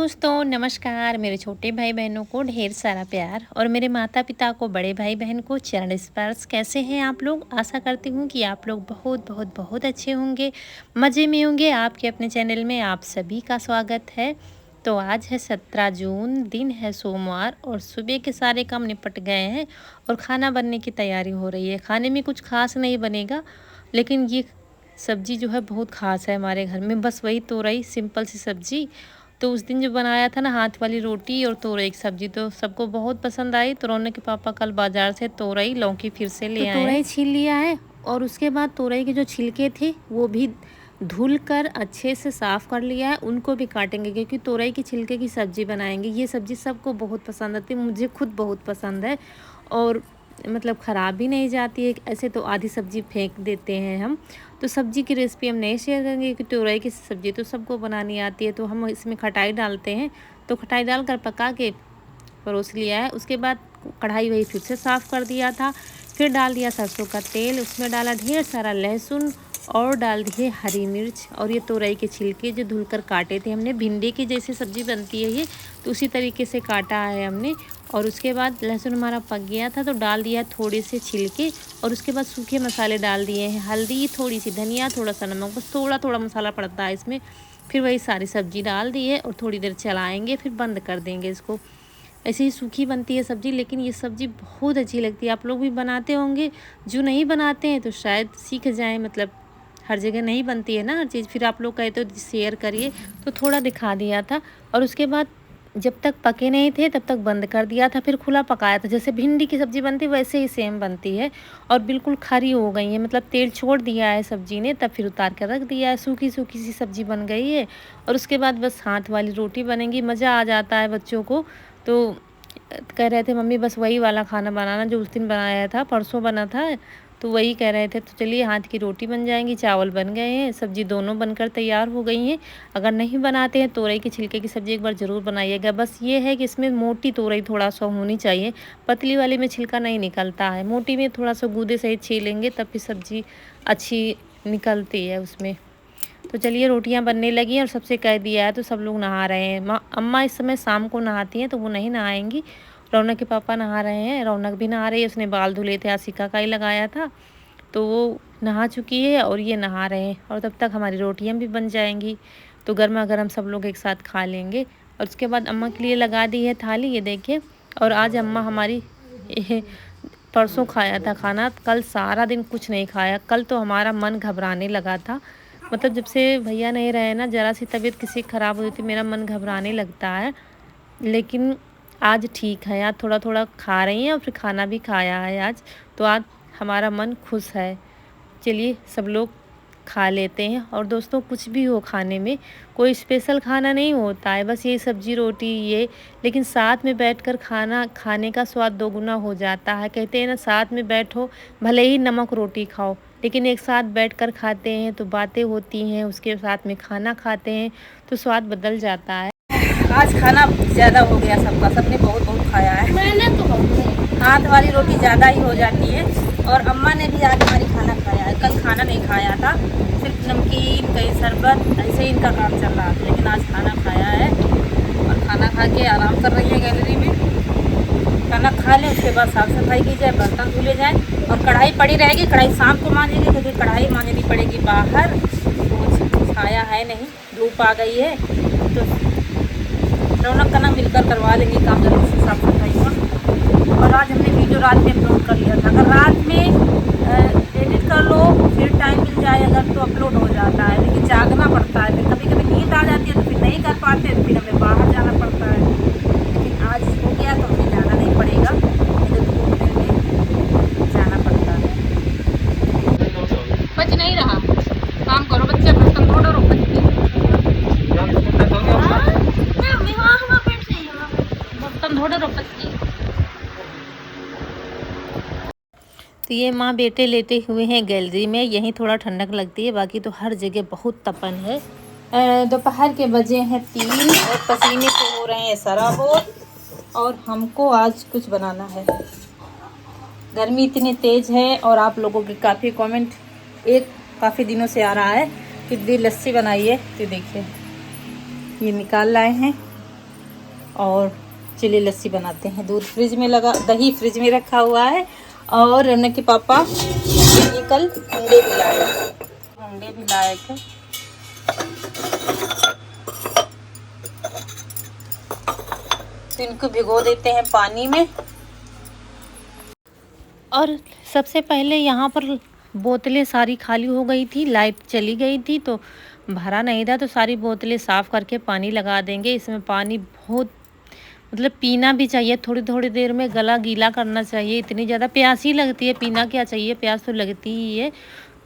दोस्तों, नमस्कार। मेरे छोटे भाई बहनों को ढेर सारा प्यार और मेरे माता पिता को, बड़े भाई बहन को चरण स्पर्श। कैसे हैं आप लोग? आशा करती हूँ कि आप लोग बहुत बहुत बहुत अच्छे होंगे, मज़े में होंगे। आपके अपने चैनल में आप सभी का स्वागत है। तो आज है 17 जून, दिन है सोमवार और सुबह के सारे काम निपट गए हैं और खाना बनने की तैयारी हो रही है। खाने में कुछ खास नहीं बनेगा, लेकिन ये सब्ज़ी जो है बहुत ख़ास है हमारे घर में। बस वही तोरई, सिंपल सी सब्ज़ी। तो उस दिन जो बनाया था ना, हाथ वाली रोटी और तोरई की सब्ज़ी, तो सबको बहुत पसंद आई। तो रौनक के पापा कल बाज़ार से तोरई लौकी फिर से ले आए। तोरई छील लिया है और उसके बाद तोरई के जो छिलके थे वो भी धुल कर अच्छे से साफ़ कर लिया है। उनको भी काटेंगे क्योंकि तोरई के छिलके की सब्ज़ी बनाएंगे। ये सब्ज़ी सबको बहुत पसंद आती है, मुझे खुद बहुत पसंद है और मतलब ख़राब भी नहीं जाती है। ऐसे तो आधी सब्ज़ी फेंक देते हैं हम। तो सब्ज़ी की रेसिपी हम नहीं शेयर करेंगे कि तोरई की सब्ज़ी तो सबको बनानी आती है। तो हम इसमें खटाई डालते हैं, तो खटाई डालकर पका के परोस लिया है। उसके बाद कढ़ाई वही फिर से साफ़ कर दिया था। फिर डाल दिया सरसों का तेल, उसमें डाला ढेर सारा लहसुन और डाल दिए हरी मिर्च और ये तोरई के छिलके जो धुलकर काटे थे हमने। भिंडी की जैसे सब्ज़ी बनती है ये, तो उसी तरीके से काटा है हमने। और उसके बाद लहसुन हमारा पक गया था तो डाल दिया थोड़े से छिलके और उसके बाद सूखे मसाले डाल दिए हैं, हल्दी, थोड़ी सी धनिया, थोड़ा सा नमक, बस थोड़ा थोड़ा मसाला पड़ता है इसमें। फिर वही सारी सब्ज़ी डाल दी है और थोड़ी देर चलाएँगे, फिर बंद कर देंगे इसको। ऐसे ही सूखी बनती है सब्ज़ी, लेकिन ये सब्ज़ी बहुत अच्छी लगती है। आप लोग भी बनाते होंगे, जो नहीं बनाते हैं तो शायद सीख जाएँ। मतलब हर जगह नहीं बनती है ना हर चीज़। फिर आप लोग कहते हो शेयर करिए, तो थोड़ा दिखा दिया था। और उसके बाद जब तक पके नहीं थे तब तक बंद कर दिया था, फिर खुला पकाया था। जैसे भिंडी की सब्ज़ी बनती है वैसे ही सेम बनती है और बिल्कुल खरी हो गई है, मतलब तेल छोड़ दिया है सब्ज़ी ने। तब फिर उतार कर रख दिया है, सूखी सूखी सी सब्ज़ी बन गई है। और उसके बाद बस हाथ वाली रोटी बनेगी। मज़ा आ जाता है बच्चों को। तो कह रहे थे मम्मी बस वही वाला खाना बनाना जो उस दिन बनाया था, परसों बना था, तो वही कह रहे थे। तो चलिए, हाथ की रोटी बन जाएंगी, चावल बन गए हैं, सब्ज़ी दोनों बनकर तैयार हो गई हैं। अगर नहीं बनाते हैं तोरई के छिलके की सब्ज़ी, एक बार ज़रूर बनाइएगा। बस ये है कि इसमें मोटी तोरई थोड़ा सा होनी चाहिए, पतली वाली में छिलका नहीं निकलता है। मोटी में थोड़ा सा गूदे सहित छीलेंगे तब फिर सब्ज़ी अच्छी निकलती है उसमें। तो चलिए, रोटियां बनने लगी हैं और सबसे कह दिया है तो सब लोग नहा रहे हैं। अम्मा इस समय शाम को नहाती हैं तो वो नहीं नहाएंगी। रौनक के पापा नहा रहे हैं, रौनक भी नहा रही है, उसने बाल धुले थे, आशिका का ही लगाया था, तो वो नहा चुकी है और ये नहा रहे हैं। और तब तक हमारी रोटियां भी बन जाएंगी, तो गर्मा गर्म सब लोग एक साथ खा लेंगे। और उसके बाद अम्मा के लिए लगा दी है थाली, ये देखिए। और आज अम्मा हमारी परसों खाया था खाना, कल सारा दिन कुछ नहीं खाया। कल तो हमारा मन घबराने लगा था। मतलब जब से भैया नहीं रहे ना, ज़रा सी तबीयत किसी ख़राब हो जाती मेरा मन घबराने लगता है। लेकिन आज ठीक है, आज थोड़ा थोड़ा खा रही हैं और फिर खाना भी खाया है आज, तो आज हमारा मन खुश है। चलिए, सब लोग खा लेते हैं। और दोस्तों, कुछ भी हो खाने में, कोई स्पेशल खाना नहीं होता है, बस ये सब्ज़ी रोटी ये, लेकिन साथ में बैठकर खाना खाने का स्वाद दोगुना हो जाता है। कहते हैं ना, साथ में बैठो, भले ही नमक रोटी खाओ, लेकिन एक साथ बैठकर खाते हैं तो बातें होती हैं, उसके साथ में खाना खाते हैं तो स्वाद बदल जाता है। आज खाना ज़्यादा हो गया सबका, सबने बहुत बहुत खाया है। मैंने तो हाथ वाली रोटी ज़्यादा ही हो जाती है। और अम्मा ने भी आज हमारी खाना खाया है, कल खाना नहीं खाया था, सिर्फ नमकीन, कहीं शरबत, ऐसे ही इनका काम चल रहा था। लेकिन आज खाना खाया है और खाना खा के आराम कर रही है गैलरी में। खाना खा लें, उसके बाद साफ़ सफाई की जाए, बर्तन धुले जाए और कढ़ाई पड़ी रहेगी। कढ़ाई शाम को मांजेंगे क्योंकि कढ़ाई मांजनी पड़ेगी बाहर, तो छाया है नहीं, धूप आ गई है। तो रौनक का ना मिलकर करवा लेंगे काम जल्दी से साफ सफाई का। और आज हमने वीडियो रात में अपलोड कर लिया था। अगर रात में एडिट कर लो, फिर टाइम मिल जाए अगर, तो अपलोड हो जाता है, लेकिन जागना पड़ता है। फिर कभी कभी नींद आ जाती है तो फिर नहीं कर पाते, तो फिर हमें बाहर जाना पड़ता है। लेकिन आज हो गया तो हमें जाना नहीं पड़ेगा, इधर घूमने में जाना पड़ता है। बच नहीं रहा, काम करो बच्चे, बर्तन धो डरो बच्चे। तो ये माँ बेटे लेटे हुए हैं गैलरी में, यहीं थोड़ा ठंडक लगती है, बाकी तो हर जगह बहुत तपन है। दोपहर के बजे हैं 3 और पसीने से हो रहे हैं सराबोर। और हमको आज कुछ बनाना है, गर्मी इतनी तेज़ है। और आप लोगों के काफ़ी कमेंट काफ़ी दिनों से आ रहा है कि दी लस्सी बनाइए। तो देखिए, ये निकाल लाए हैं और चलिए लस्सी बनाते हैं। दूध फ्रिज में लगा, दही फ्रिज में रखा हुआ है। और रौनक के पापा ये कल अंडे भी लाए थे। तो इनको भिगो देते हैं पानी में। और सबसे पहले यहाँ पर बोतलें सारी खाली हो गई थी, लाइट चली गई थी तो भरा नहीं था, तो सारी बोतलें साफ़ करके पानी लगा देंगे। इसमें पानी बहुत मतलब पीना भी चाहिए, थोड़ी थोड़ी देर में गला गीला करना चाहिए। इतनी ज़्यादा प्यास ही लगती है, पीना क्या चाहिए, प्यास तो लगती ही है।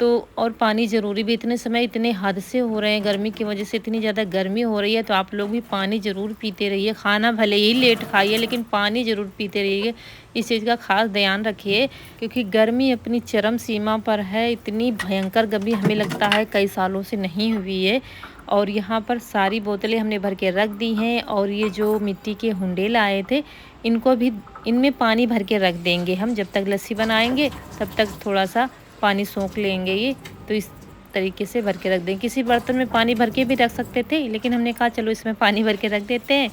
तो और पानी ज़रूरी भी, इतने समय इतने हादसे हो रहे हैं गर्मी की वजह से, इतनी ज़्यादा गर्मी हो रही है। तो आप लोग भी पानी ज़रूर पीते रहिए। खाना भले ही लेट खाइए लेकिन पानी ज़रूर पीते रहिए। इस चीज़ का खास ध्यान रखिए क्योंकि गर्मी अपनी चरम सीमा पर है। इतनी भयंकर गर्मी हमें लगता है कई सालों से नहीं हुई है। और यहाँ पर सारी बोतलें हमने भर के रख दी हैं। और ये जो मिट्टी के हुंडे लाए थे इनको भी इनमें पानी भर के रख देंगे हम। जब तक लस्सी बनाएंगे तब तक थोड़ा सा पानी सोख लेंगे ये। तो इस तरीके से भर के रख देंगे। किसी बर्तन में पानी भर के भी रख सकते थे लेकिन हमने कहा चलो इसमें पानी भर के रख देते हैं।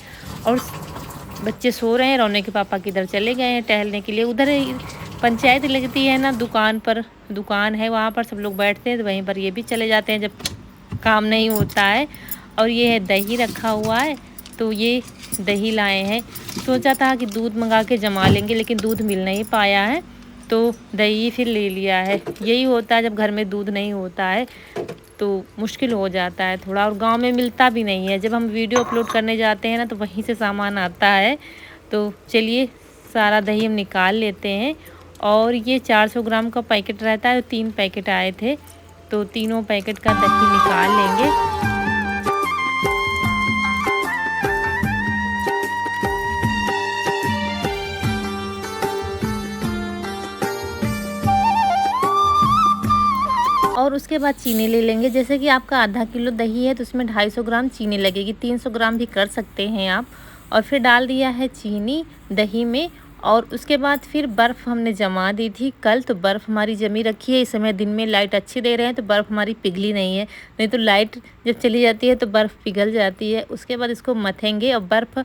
और बच्चे सो रहे हैं, रौनक के पापा किधर चले गए हैं टहलने के लिए। उधर पंचायत लगती है ना, दुकान है वहाँ पर सब लोग बैठते हैं, तो वहीं पर ये भी चले जाते हैं जब काम नहीं होता है। और ये है दही रखा हुआ है, तो ये दही लाए हैं। सोचा था कि दूध मंगा के जमा लेंगे लेकिन दूध मिल नहीं पाया है तो दही फिर ले लिया है। यही होता है जब घर में दूध नहीं होता है तो मुश्किल हो जाता है थोड़ा, और गांव में मिलता भी नहीं है। जब हम वीडियो अपलोड करने जाते हैं ना तो वहीं से सामान आता है। तो चलिए सारा दही हम निकाल लेते हैं। और ये 400 ग्राम का पैकेट रहता है, 3 पैकेट आए थे तो तीनों पैकेट का दही निकाल लेंगे। और उसके बाद चीनी ले लेंगे। जैसे कि आपका आधा किलो दही है तो उसमें 250 ग्राम चीनी लगेगी, 300 ग्राम भी कर सकते हैं आप। और फिर डाल दिया है चीनी दही में। और उसके बाद फिर बर्फ़ हमने जमा दी थी कल, तो बर्फ़ हमारी जमी रखी है। इस समय दिन में लाइट अच्छी दे रहे हैं तो बर्फ़ हमारी पिघली नहीं है, नहीं तो लाइट जब चली जाती है तो बर्फ़ पिघल जाती है। उसके बाद इसको मथेंगे। और बर्फ़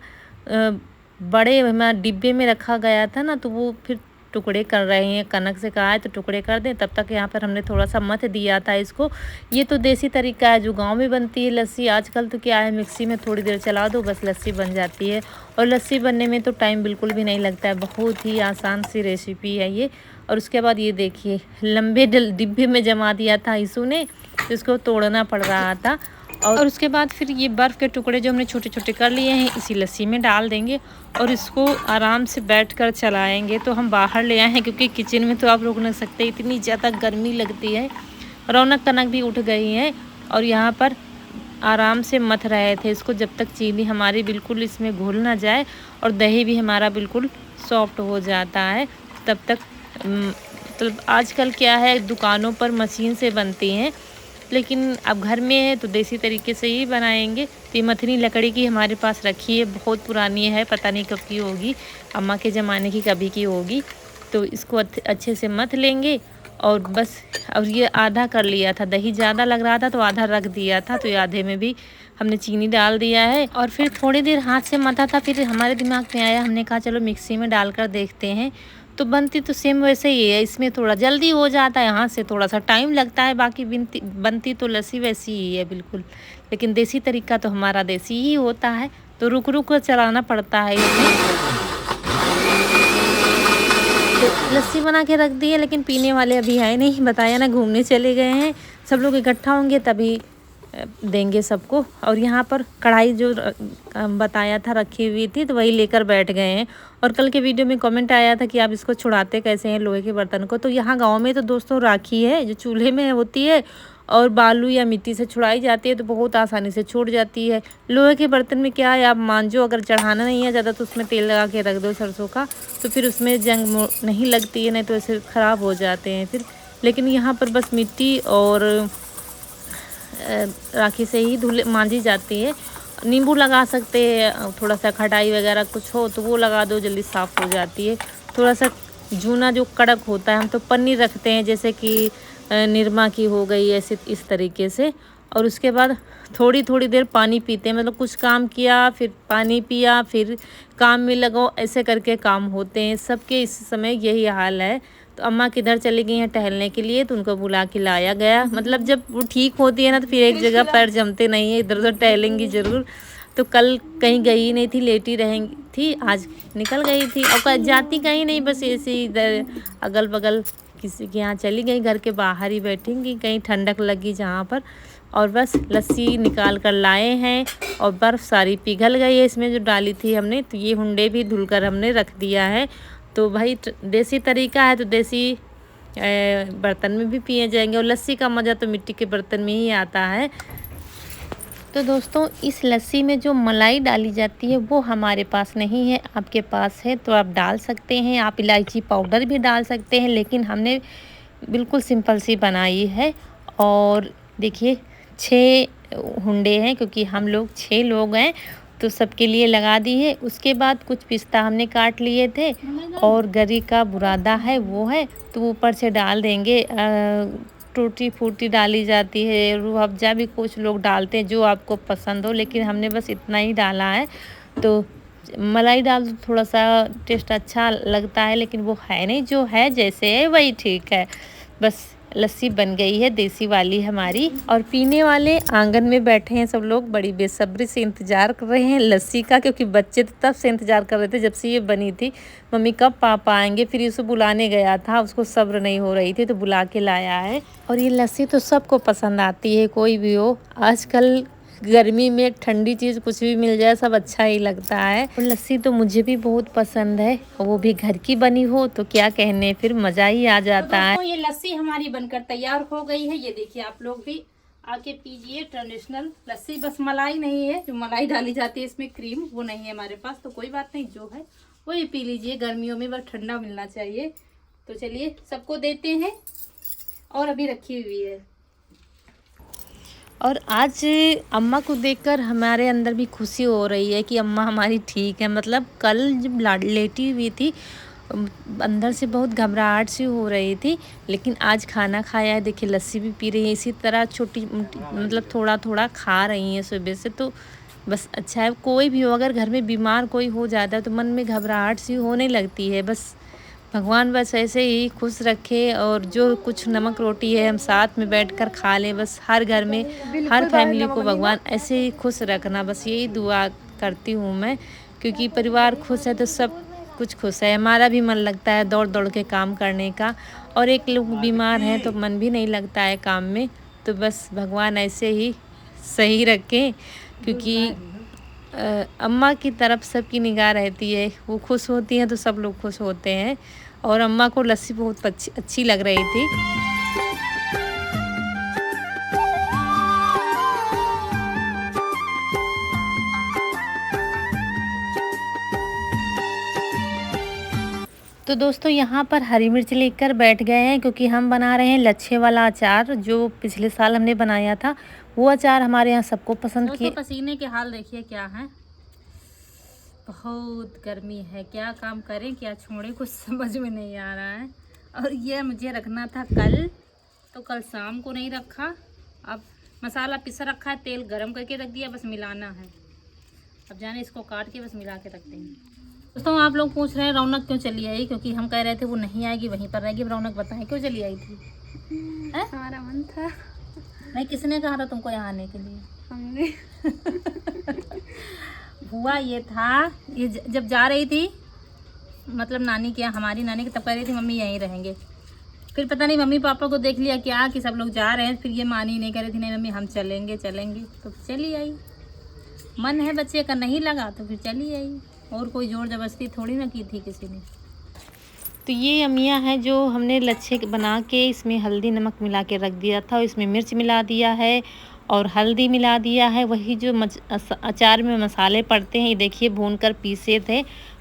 बड़े हमारे डिब्बे में रखा गया था ना, तो वो फिर टुकड़े कर रहे हैं। कनक से कहा है तो टुकड़े कर दें। तब तक यहाँ पर हमने थोड़ा सा मथ दिया था इसको। ये तो देसी तरीका है जो गांव में बनती है लस्सी। आजकल तो क्या है, मिक्सी में थोड़ी देर चला दो बस लस्सी बन जाती है। और लस्सी बनने में तो टाइम बिल्कुल भी नहीं लगता है, बहुत ही आसान सी रेसिपी है ये। और उसके बाद ये देखिए लंबे डिब्बे में जमा दिया था इसू ने, तो इसको तोड़ना पड़ रहा था। और उसके बाद फिर ये बर्फ़ के टुकड़े जो हमने छोटे छोटे कर लिए हैं इसी लस्सी में डाल देंगे और इसको आराम से बैठकर चलाएंगे। तो हम बाहर ले आए हैं क्योंकि किचन में तो आप रुक नहीं सकते, इतनी ज़्यादा गर्मी लगती है। रौनक कनक भी उठ गई है और यहाँ पर आराम से मथ रहे थे इसको, जब तक चीनी हमारी बिल्कुल इसमें घुल ना जाए और दही भी हमारा बिल्कुल सॉफ्ट हो जाता है तब तक। मतलब आजकल क्या है, दुकानों पर मशीन से बनती हैं लेकिन अब घर में है तो देसी तरीके से ही बनाएंगे। तो ये मथनी लकड़ी की हमारे पास रखी है, बहुत पुरानी है, पता नहीं कब की होगी, अम्मा के ज़माने की कभी की होगी। तो इसको अच्छे से मथ लेंगे और बस। और ये आधा कर लिया था, दही ज़्यादा लग रहा था तो आधा रख दिया था, तो ये आधे में भी हमने चीनी डाल दिया है। और फिर थोड़ी देर हाथ से मथा था, फिर हमारे दिमाग में आया, हमने कहा चलो मिक्सी में डालकर देखते हैं। तो बनती तो सेम वैसे ही है, इसमें थोड़ा जल्दी हो जाता है, यहाँ से थोड़ा सा टाइम लगता है। बाकी बनती तो लस्सी वैसी ही है बिल्कुल, लेकिन देसी तरीका तो हमारा देसी ही होता है। तो रुक रुक कर चलाना पड़ता है इसमें। तो लस्सी बना के रख दी है लेकिन पीने वाले अभी आए नहीं, बताया ना घूमने चले गए हैं। सब लोग इकट्ठा होंगे तभी देंगे सबको। और यहाँ पर कढ़ाई जो बताया था रखी हुई थी तो वही लेकर बैठ गए हैं। और कल के वीडियो में कमेंट आया था कि आप इसको छुड़ाते कैसे हैं लोहे के बर्तन को। तो यहाँ गांव में तो दोस्तों राखी है जो चूल्हे में होती है और बालू या मिट्टी से छुड़ाई जाती है तो बहुत आसानी से छूट जाती है। लोहे के बर्तन में क्या है, आप मांझो, अगर चढ़ाना नहीं है ज़्यादा तो उसमें तेल लगा के रख दो सरसों का, तो फिर उसमें जंग नहीं लगती है, नहीं तो ऐसे ख़राब हो जाते हैं फिर। लेकिन यहाँ पर बस मिट्टी और राखी से ही धुले मांजी जाती है। नींबू लगा सकते हैं, थोड़ा सा खटाई वगैरह कुछ हो तो वो लगा दो, जल्दी साफ़ हो जाती है। थोड़ा सा जूना जो कड़क होता है, हम तो पन्नी रखते हैं जैसे कि निरमा की हो गई, ऐसे इस तरीके से। और उसके बाद थोड़ी थोड़ी देर पानी पीते हैं, मतलब कुछ काम किया फिर पानी पिया फिर काम में लगो, ऐसे करके काम होते हैं सबके इस समय यही हाल है। तो अम्मा किधर चली गई हैं टहलने के लिए, तो उनको बुला के लाया गया। मतलब जब वो ठीक होती है ना तो फिर एक जगह पैर जमते नहीं है, इधर उधर टहलेंगी ज़रूर। तो कल कहीं गई नहीं थी, लेटी रहेंगी थी, आज निकल गई थी और जाती कहीं नहीं, बस ऐसे ही इधर अगल बगल किसी के यहाँ चली गई, घर के बाहर ही बैठेंगी कहीं ठंडक लगी जहाँ पर। और बस लस्सी निकाल कर लाए हैं और बर्फ़ सारी पिघल गई है इसमें जो डाली थी हमने। तो ये हुंडे भी धुलकर हमने रख दिया है। तो भाई देसी तरीका है तो देसी बर्तन में भी पिए जाएंगे, और लस्सी का मज़ा तो मिट्टी के बर्तन में ही आता है। तो दोस्तों इस लस्सी में जो मलाई डाली जाती है वो हमारे पास नहीं है, आपके पास है तो आप डाल सकते हैं। आप इलायची पाउडर भी डाल सकते हैं, लेकिन हमने बिल्कुल सिंपल सी बनाई है। और देखिए 6 हुंडे हैं, क्योंकि हम लोग 6 लोग हैं तो सबके लिए लगा दी है। उसके बाद कुछ पिस्ता हमने काट लिए थे और गरी का बुरादा है वो है, तो ऊपर से डाल देंगे। टूटी फूटी डाली जाती है, रूह अफ़ज़ा भी कुछ लोग डालते हैं जो आपको पसंद हो, लेकिन हमने बस इतना ही डाला है। तो मलाई डाल तो थोड़ा सा टेस्ट अच्छा लगता है, लेकिन वो है नहीं, जो है जैसे है वही ठीक है। बस लस्सी बन गई है देसी वाली हमारी, और पीने वाले आंगन में बैठे हैं सब लोग, बड़ी बेसब्री से इंतज़ार कर रहे हैं लस्सी का, क्योंकि बच्चे तो तब से इंतज़ार कर रहे थे जब से ये बनी थी, मम्मी कब पापा आएंगे। फिर उसे बुलाने गया था, उसको सब्र नहीं हो रही थी तो बुला के लाया है। और ये लस्सी तो सबको पसंद आती है, कोई भी हो। आजकल गर्मी में ठंडी चीज़ कुछ भी मिल जाए सब अच्छा ही लगता है। और लस्सी तो मुझे भी बहुत पसंद है, वो भी घर की बनी हो तो क्या कहने, फिर मज़ा ही आ जाता है। तो ये लस्सी हमारी बनकर तैयार हो गई है। ये देखिए आप लोग भी आके पीजिए ट्रेडिशनल लस्सी। बस मलाई नहीं है, जो मलाई डाली जाती है इसमें क्रीम, वो नहीं है हमारे पास, तो कोई बात नहीं, जो है वही पी लीजिए। गर्मियों में बस ठंडा मिलना चाहिए। तो चलिए सबको देते हैं, और अभी रखी हुई है। और आज अम्मा को देखकर हमारे अंदर भी खुशी हो रही है कि अम्मा हमारी ठीक है। मतलब कल जब लेटी हुई थी अंदर से बहुत घबराहट सी हो रही थी, लेकिन आज खाना खाया है, देखिए लस्सी भी पी रही है। इसी तरह छोटी मोटी मतलब थोड़ा थोड़ा खा रही हैं सुबह से, तो बस अच्छा है। कोई भी हो, अगर घर में बीमार कोई हो जाता है तो मन में घबराहट सी होने लगती है। बस भगवान बस ऐसे ही खुश रखे, और जो कुछ नमक रोटी है हम साथ में बैठकर खा लें। बस हर घर में हर फैमिली को भगवान ऐसे ही खुश रखना, बस यही दुआ करती हूँ मैं, क्योंकि परिवार खुश है तो सब कुछ खुश है। हमारा भी मन लगता है दौड़ दौड़ के काम करने का, और एक लोग बीमार हैं तो मन भी नहीं लगता है काम में। तो बस भगवान ऐसे ही सही रखें, क्योंकि अम्मा की तरफ सबकी निगाह रहती है, वो खुश होती हैं तो सब लोग खुश होते हैं। और अम्मा को लस्सी बहुत अच्छी लग रही थी। तो दोस्तों यहाँ पर हरी मिर्च लेकर बैठ गए हैं, क्योंकि हम बना रहे हैं लच्छे वाला अचार, जो पिछले साल हमने बनाया था। वो अचार हमारे यहाँ सबको पसंद किए। पसीने के हाल देखिए क्या है, बहुत गर्मी है, क्या काम करें क्या छोड़ें कुछ समझ में नहीं आ रहा है। और ये मुझे रखना था कल, तो कल शाम को नहीं रखा। अब मसाला पिसा रखा है, तेल गरम करके रख दिया, बस मिलाना है। अब जाने इसको काट के बस मिला के रखते हैं। दोस्तों आप लोग पूछ रहे हैं रौनक क्यों चली आई, क्योंकि हम कह रहे थे वो नहीं आएगी, वहीं पर रहेगी। रौनक बताएं क्यों चली आई थी? हमारा मन था। नहीं, किसने कहा था तुमको यहाँ आने के लिए? हमने हुआ ये था, ये जब जा रही थी मतलब नानी के यहाँ, हमारी नानी की, तब कह रही थी मम्मी यहीं रहेंगे। फिर पता नहीं मम्मी पापा को देख लिया क्या कि सब लोग जा रहे हैं, फिर ये मानी नहीं, कह रही थी नहीं मम्मी हम चलेंगे चलेंगे, तो चली आई। मन है बच्चे का, नहीं लगा तो फिर चली आई, और कोई जोर जबरदस्ती थोड़ी ना की थी किसी ने। तो ये अमिया है जो हमने लच्छे बना के इसमें हल्दी नमक मिला के रख दिया था, इसमें मिर्च मिला दिया है और हल्दी मिला दिया है। वही जो अचार में मसाले पड़ते हैं, ये देखिए भूनकर पीसे थे,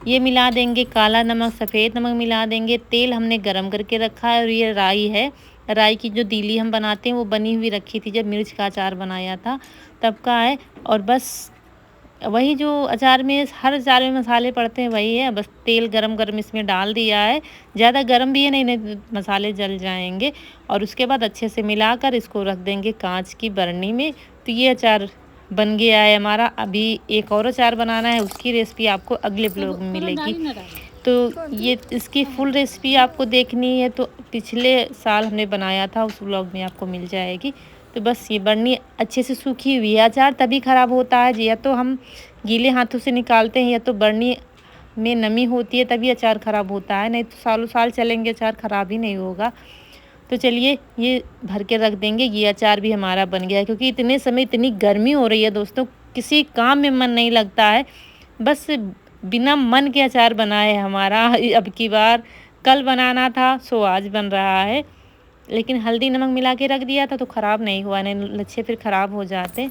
ये मिला देंगे। काला नमक सफ़ेद नमक मिला देंगे। तेल हमने गरम करके रखा है, और ये राई है, राई की जो दीली हम बनाते हैं वो बनी हुई रखी थी जब मिर्च का अचार बनाया था तब का है। और बस वही जो अचार में, हर अचार में मसाले पड़ते हैं वही है, बस तेल गरम गरम इसमें डाल दिया है। ज़्यादा गरम भी है नहीं मसाले जल जाएंगे। और उसके बाद अच्छे से मिलाकर इसको रख देंगे कांच की बरनी में। तो ये अचार बन गया है हमारा। अभी एक और अचार बनाना है, उसकी रेसिपी आपको अगले ब्लॉग में मिलेगी। तो ये इसकी फुल रेसिपी आपको देखनी है तो पिछले साल हमने बनाया था, उस ब्लॉग में आपको मिल जाएगी। तो बस ये बरनी अच्छे से सूखी हुई है। अचार तभी ख़राब होता है या तो हम गीले हाथों से निकालते हैं या तो बरनी में नमी होती है तभी अचार ख़राब होता है, नहीं तो सालों साल चलेंगे अचार ख़राब ही नहीं होगा। तो चलिए ये भर के रख देंगे। ये अचार भी हमारा बन गया है, क्योंकि इतने समय इतनी गर्मी हो रही है दोस्तों, किसी काम में मन नहीं लगता है। बस बिना मन के अचार बनाए हमारा अब की बार। कल बनाना था सो आज बन रहा है, लेकिन हल्दी नमक मिला के रख दिया था तो ख़राब नहीं हुआ, नहीं लच्छे फिर ख़राब हो जाते।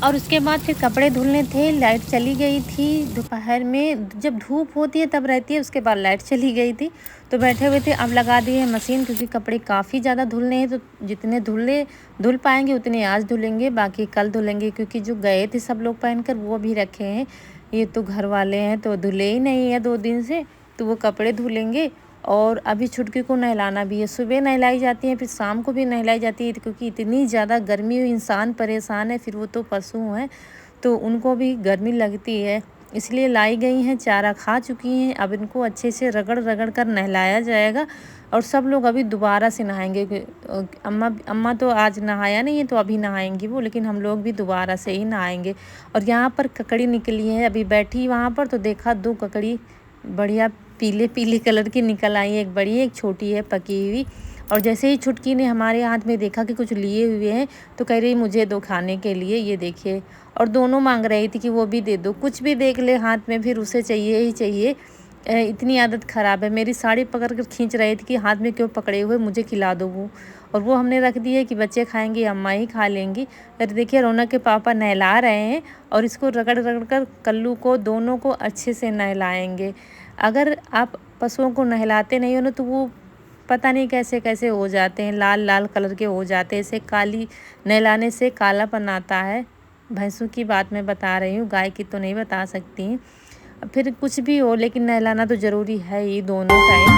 और उसके बाद फिर कपड़े धुलने थे, लाइट चली गई थी दोपहर में, जब धूप होती है तब रहती है, उसके बाद लाइट चली गई थी। तो बैठे हुए थे, अब लगा दिए हैं मशीन, क्योंकि कपड़े काफ़ी ज़्यादा धुलने हैं। तो जितने धुल पाएंगे उतने आज धुलेंगे, बाकी कल धुलेंगे, क्योंकि जो गए थे सब लोग पहनकर वो भी रखे हैं। ये तो घर वाले हैं तो धुले ही नहीं है 2 दिन से, तो वो कपड़े धुलेंगे। और अभी छुटकी को नहलाना भी है, सुबह नहलाई जाती है फिर शाम को भी नहलाई जाती है, क्योंकि इतनी ज़्यादा गर्मी हुई, इंसान परेशान है, फिर वो तो पशु हैं तो उनको भी गर्मी लगती है, इसलिए लाई गई हैं। चारा खा चुकी हैं, अब इनको अच्छे से रगड़ रगड़ कर नहलाया जाएगा। और सब लोग अभी दोबारा से नहाएंगे। अम्मा तो आज नहाया नहीं है तो अभी नहाएंगी वो, लेकिन हम लोग भी दोबारा से ही नहाएंगे। और यहाँ पर ककड़ी निकली है, अभी बैठी वहाँ पर तो देखा 2 ककड़ी बढ़िया पीले पीले कलर की निकल आई है, एक बड़ी है एक छोटी है पकी हुई। और जैसे ही छुटकी ने हमारे हाथ में देखा कि कुछ लिए हुए हैं तो कह रही मुझे दो खाने के लिए, ये देखिए। और दोनों मांग रही थी कि वो भी दे दो, कुछ भी देख ले हाथ में फिर उसे चाहिए ही चाहिए। इतनी आदत ख़राब है। मेरी साड़ी पकड़ कर खींच रही थी कि हाथ में क्यों पकड़े हुए, मुझे खिला दो वो। और वो हमने रख दी है कि बच्चे खाएंगे, अम्मा ही खा लेंगी। फिर देखिए रौनक के पापा नहला रहे हैं और इसको रगड़ रगड़ कर कल्लू को दोनों को अच्छे से नहलाएंगे। अगर आप पशुओं को नहलाते नहीं हो ना तो वो पता नहीं कैसे कैसे हो जाते हैं, लाल लाल कलर के हो जाते हैं। इसे काली नहलाने से कालापन आता है। भैंसों की बात मैं बता रही हूँ, गाय की तो नहीं बता सकती। फिर कुछ भी हो लेकिन नहलाना तो ज़रूरी है ही दोनों टाइम।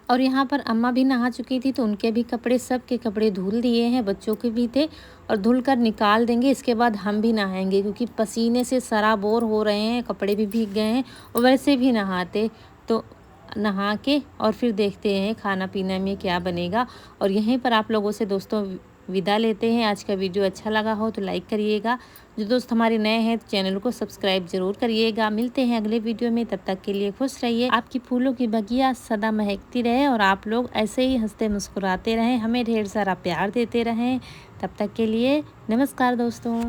और यहाँ पर अम्मा भी नहा चुकी थी तो उनके भी कपड़े, सब के कपड़े धुल दिए हैं, बच्चों के भी थे और धुल कर निकाल देंगे। इसके बाद हम भी नहाएंगे, क्योंकि पसीने से सराबोर हो रहे हैं, कपड़े भी भीग गए हैं और वैसे भी नहाते। तो नहा के और फिर देखते हैं खाना पीना में क्या बनेगा। और यहीं पर आप लोगों से दोस्तों विदा लेते हैं। आज का वीडियो अच्छा लगा हो तो लाइक करिएगा, जो दोस्त हमारे नए हैं तो चैनल को सब्सक्राइब जरूर करिएगा। मिलते हैं अगले वीडियो में, तब तक के लिए खुश रहिए, आपकी फूलों की बगिया सदा महकती रहे और आप लोग ऐसे ही हंसते मुस्कुराते रहें, हमें ढेर सारा प्यार देते रहें। तब तक के लिए नमस्कार दोस्तों।